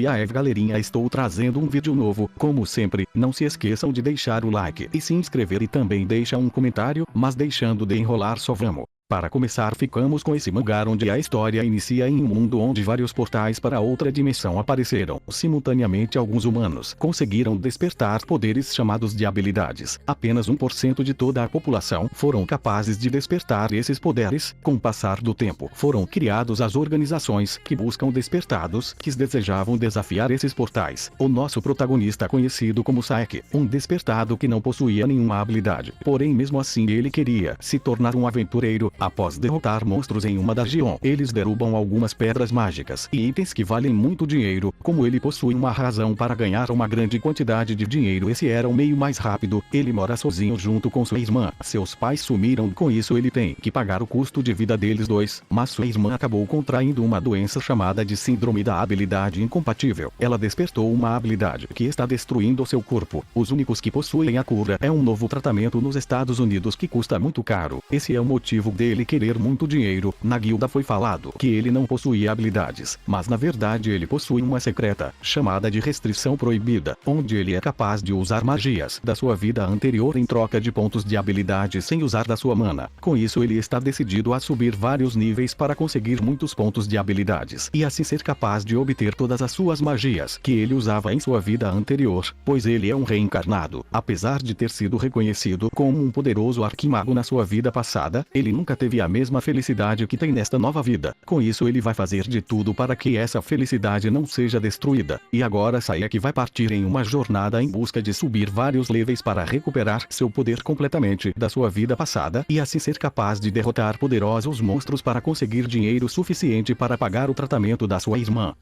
E aí galerinha, estou trazendo um vídeo novo. Como sempre, não se esqueçam de deixar o like e se inscrever e também deixa um comentário, mas deixando de enrolar só vamos. Para começar, ficamos com esse mangá onde a história inicia em um mundo onde vários portais para outra dimensão apareceram. Simultaneamente, alguns humanos conseguiram despertar poderes chamados de habilidades. Apenas 1% de toda a população foram capazes de despertar esses poderes. Com o passar do tempo, foram criados as organizações que buscam despertados que desejavam desafiar esses portais. O nosso protagonista, conhecido como Saek, um despertado que não possuía nenhuma habilidade. Porém, mesmo assim, ele queria se tornar um aventureiro. Após derrotar monstros em uma dungeon, eles derrubam algumas pedras mágicas e itens que valem muito dinheiro. Como ele possui uma razão para ganhar uma grande quantidade de dinheiro, esse era o meio mais rápido. Ele mora sozinho junto com sua irmã. Seus pais sumiram, com isso ele tem que pagar o custo de vida deles dois. Mas sua irmã acabou contraindo uma doença chamada de síndrome da habilidade incompatível. Ela despertou uma habilidade que está destruindo seu corpo. Os únicos que possuem a cura é um novo tratamento nos Estados Unidos que custa muito caro. Esse é o motivo dele querer muito dinheiro. Na guilda foi falado que ele não possuía habilidades, mas na verdade ele possui uma secreta, chamada de restrição proibida, onde ele é capaz de usar magias da sua vida anterior em troca de pontos de habilidade sem usar da sua mana. Com isso ele está decidido a subir vários níveis para conseguir muitos pontos de habilidades e assim ser capaz de obter todas as suas magias que ele usava em sua vida anterior, pois ele é um reencarnado. Apesar de ter sido reconhecido como um poderoso arquimago na sua vida passada, ele nunca teve a mesma felicidade que tem nesta nova vida. Com isso ele vai fazer de tudo para que essa felicidade não seja destruída. E agora Saek vai partir em uma jornada em busca de subir vários levels para recuperar seu poder completamente da sua vida passada e assim ser capaz de derrotar poderosos monstros para conseguir dinheiro suficiente para pagar o tratamento da sua irmã.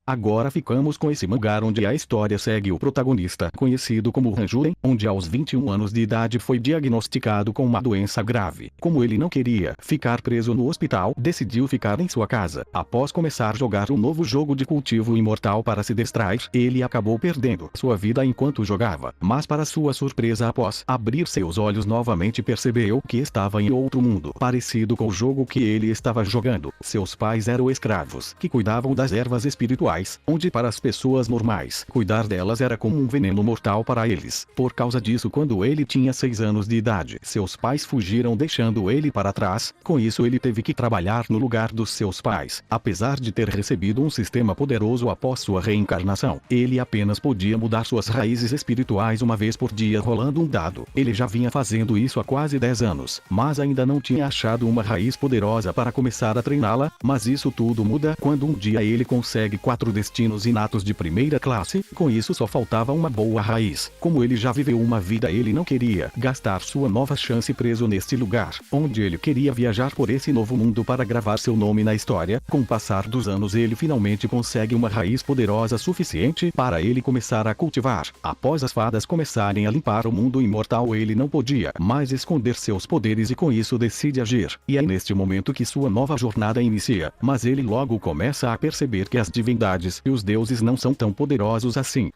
Agora ficamos com esse mangá onde a história segue o protagonista, conhecido como Hanjuren, onde aos 21 anos de idade foi diagnosticado com uma doença grave. Como ele não queria ficar preso no hospital, decidiu ficar em sua casa. Após começar a jogar um novo jogo de cultivo imortal para se distrair, ele acabou perdendo sua vida enquanto jogava. Mas para sua surpresa, após abrir seus olhos novamente, percebeu que estava em outro mundo, parecido com o jogo que ele estava jogando. Seus pais eram escravos, que cuidavam das ervas espirituais, onde para as pessoas normais, cuidar delas era como um veneno mortal para eles. Por causa disso, quando ele tinha 6 anos de idade, seus pais fugiram deixando ele para trás. Com isso ele teve que trabalhar no lugar dos seus pais. Apesar de ter recebido um sistema poderoso após sua reencarnação, ele apenas podia mudar suas raízes espirituais uma vez por dia rolando um dado. Ele já vinha fazendo isso há quase 10 anos, mas ainda não tinha achado uma raiz poderosa para começar a treiná-la. Mas isso tudo muda quando um dia ele consegue 4 destinos inatos de primeira classe. Com isso só faltava uma boa raiz. Como ele já viveu uma vida, ele não queria gastar sua nova chance preso neste lugar, onde ele queria viajar por esse novo mundo para gravar seu nome na história. Com o passar dos anos ele finalmente consegue uma raiz poderosa suficiente para ele começar a cultivar. Após as fadas começarem a limpar o mundo imortal, ele não podia mais esconder seus poderes e com isso decide agir. E é neste momento que sua nova jornada inicia. Mas ele logo começa a perceber que as divindades e os deuses não são tão poderosos assim.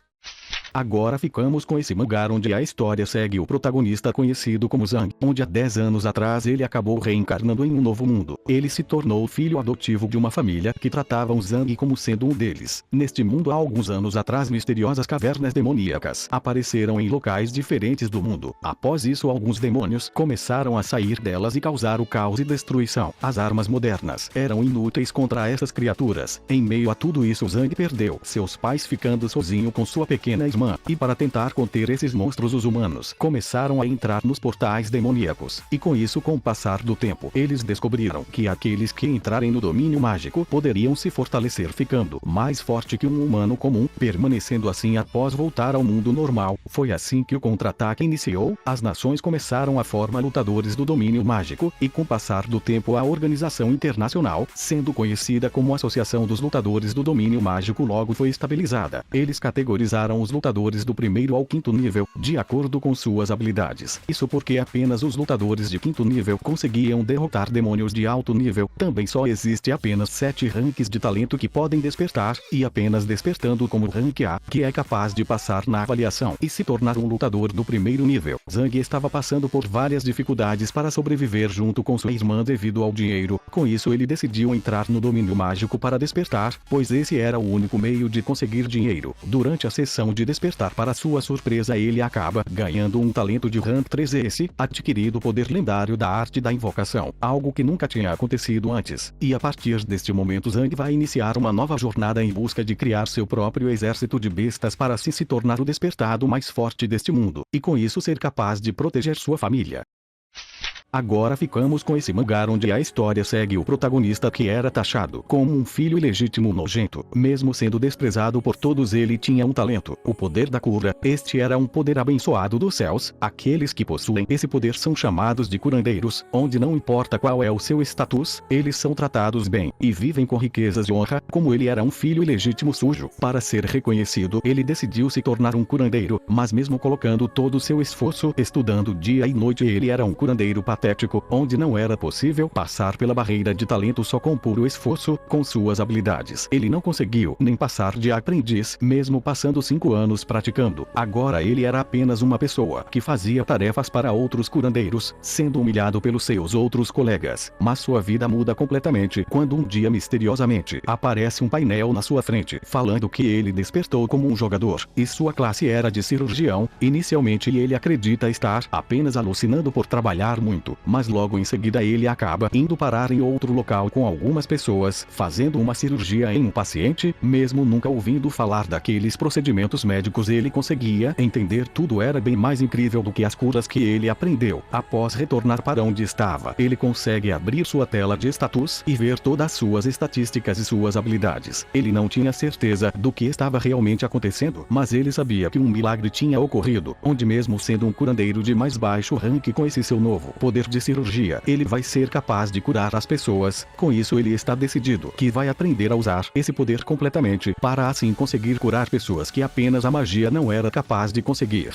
Agora ficamos com esse mangá onde a história segue o protagonista, conhecido como Zhang, onde há 10 anos atrás ele acabou reencarnando em um novo mundo. Ele se tornou filho adotivo de uma família que tratavam Zhang como sendo um deles. Neste mundo, há alguns anos atrás, misteriosas cavernas demoníacas apareceram em locais diferentes do mundo. Após isso, alguns demônios começaram a sair delas e causar o caos e destruição. As armas modernas eram inúteis contra essas criaturas. Em meio a tudo isso, Zhang perdeu seus pais, ficando sozinho com sua pequena irmã. E para tentar conter esses monstros, os humanos começaram a entrar nos portais demoníacos. E com isso, com o passar do tempo, eles descobriram que aqueles que entrarem no domínio mágico poderiam se fortalecer, ficando mais forte que um humano comum, permanecendo assim após voltar ao mundo normal. Foi assim que o contra-ataque iniciou. As nações começaram a formar lutadores do domínio mágico, e com o passar do tempo a organização internacional, sendo conhecida como Associação dos Lutadores do Domínio Mágico, logo foi estabilizada. Eles categorizaram os lutadores lutadores do primeiro ao quinto nível, de acordo com suas habilidades. Isso porque apenas os lutadores de quinto nível conseguiam derrotar demônios de alto nível. Também só existe apenas 7 ranks de talento que podem despertar, e apenas despertando como rank A, que é capaz de passar na avaliação e se tornar um lutador do primeiro nível. Zhang estava passando por várias dificuldades para sobreviver junto com sua irmã devido ao dinheiro. Com isso ele decidiu entrar no domínio mágico para despertar, pois esse era o único meio de conseguir dinheiro. Durante a sessão de despertar, para sua surpresa, ele acaba ganhando um talento de rank 3, esse adquirido poder lendário da arte da invocação, algo que nunca tinha acontecido antes. E a partir deste momento Zhang vai iniciar uma nova jornada em busca de criar seu próprio exército de bestas para assim se tornar o despertado mais forte deste mundo, e com isso ser capaz de proteger sua família. Agora ficamos com esse mangá onde a história segue o protagonista que era taxado como um filho ilegítimo nojento. Mesmo sendo desprezado por todos, ele tinha um talento, o poder da cura. Este era um poder abençoado dos céus. Aqueles que possuem esse poder são chamados de curandeiros, onde não importa qual é o seu status, eles são tratados bem, e vivem com riquezas de honra. Como ele era um filho ilegítimo sujo, para ser reconhecido, ele decidiu se tornar um curandeiro, mas mesmo colocando todo o seu esforço, estudando dia e noite, ele era um curandeiro patético, onde não era possível passar pela barreira de talento só com puro esforço. Com suas habilidades, ele não conseguiu nem passar de aprendiz, mesmo passando 5 anos praticando. Agora ele era apenas uma pessoa que fazia tarefas para outros curandeiros, sendo humilhado pelos seus outros colegas. Mas sua vida muda completamente quando um dia misteriosamente aparece um painel na sua frente, falando que ele despertou como um jogador, e sua classe era de cirurgião. Inicialmente ele acredita estar apenas alucinando por trabalhar muito, mas logo em seguida ele acaba indo parar em outro local com algumas pessoas, fazendo uma cirurgia em um paciente. Mesmo nunca ouvindo falar daqueles procedimentos médicos, ele conseguia entender tudo era bem mais incrível do que as curas que ele aprendeu. Após retornar para onde estava, ele consegue abrir sua tela de status e ver todas suas estatísticas e suas habilidades. Ele não tinha certeza do que estava realmente acontecendo, mas ele sabia que um milagre tinha ocorrido, onde mesmo sendo um curandeiro de mais baixo rank, com esse seu novo poder de cirurgia, ele vai ser capaz de curar as pessoas. Com isso ele está decidido que vai aprender a usar esse poder completamente, para assim conseguir curar pessoas que apenas a magia não era capaz de conseguir.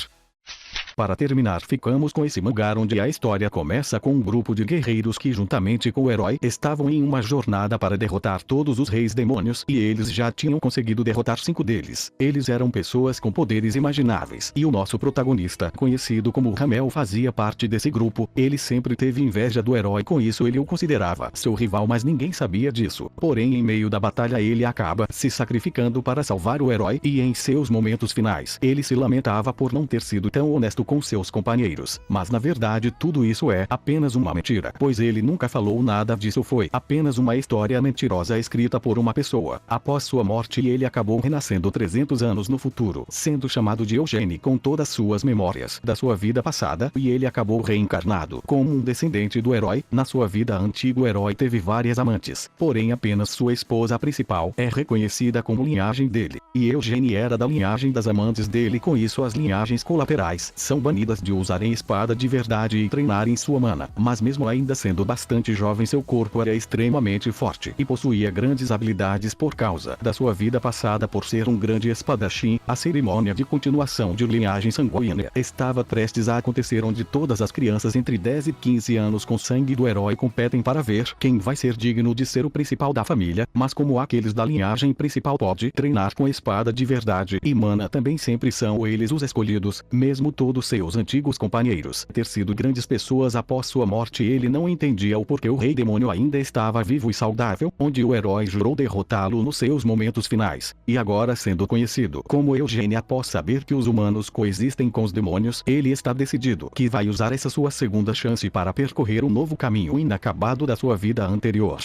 Para terminar, ficamos com esse mangá onde a história começa com um grupo de guerreiros que juntamente com o herói estavam em uma jornada para derrotar todos os reis demônios, e eles já tinham conseguido derrotar 5 deles. Eles eram pessoas com poderes imagináveis, e o nosso protagonista, conhecido como Ramel, fazia parte desse grupo. Ele sempre teve inveja do herói, com isso ele o considerava seu rival, mas ninguém sabia disso. Porém, em meio da batalha ele acaba se sacrificando para salvar o herói, e em seus momentos finais, ele se lamentava por não ter sido tão honesto com seus companheiros. Mas na verdade tudo isso é apenas uma mentira, pois ele nunca falou nada disso, foi apenas uma história mentirosa escrita por uma pessoa. Após sua morte ele acabou renascendo 300 anos no futuro, sendo chamado de Eugênio, com todas suas memórias da sua vida passada, e ele acabou reencarnado como um descendente do herói. Na sua vida antiga o herói teve várias amantes, porém apenas sua esposa principal é reconhecida como linhagem dele, e Eugênio era da linhagem das amantes dele. Com isso as linhagens colaterais são banidas de usarem espada de verdade e treinarem sua mana. Mas mesmo ainda sendo bastante jovem, seu corpo era extremamente forte e possuía grandes habilidades por causa da sua vida passada por ser um grande espadachim. A cerimônia de continuação de linhagem sanguínea estava prestes a acontecer, onde todas as crianças entre 10 e 15 anos com sangue do herói competem para ver quem vai ser digno de ser o principal da família. Mas como aqueles da linhagem principal pode treinar com espada de verdade e mana, também sempre são eles os escolhidos, mesmo todos seus antigos companheiros ter sido grandes pessoas após sua morte. Ele não entendia o porquê o rei demônio ainda estava vivo e saudável, onde o herói jurou derrotá-lo nos seus momentos finais. E agora, sendo conhecido como Eugênio, após saber que os humanos coexistem com os demônios, ele está decidido que vai usar essa sua segunda chance para percorrer um novo caminho inacabado da sua vida anterior.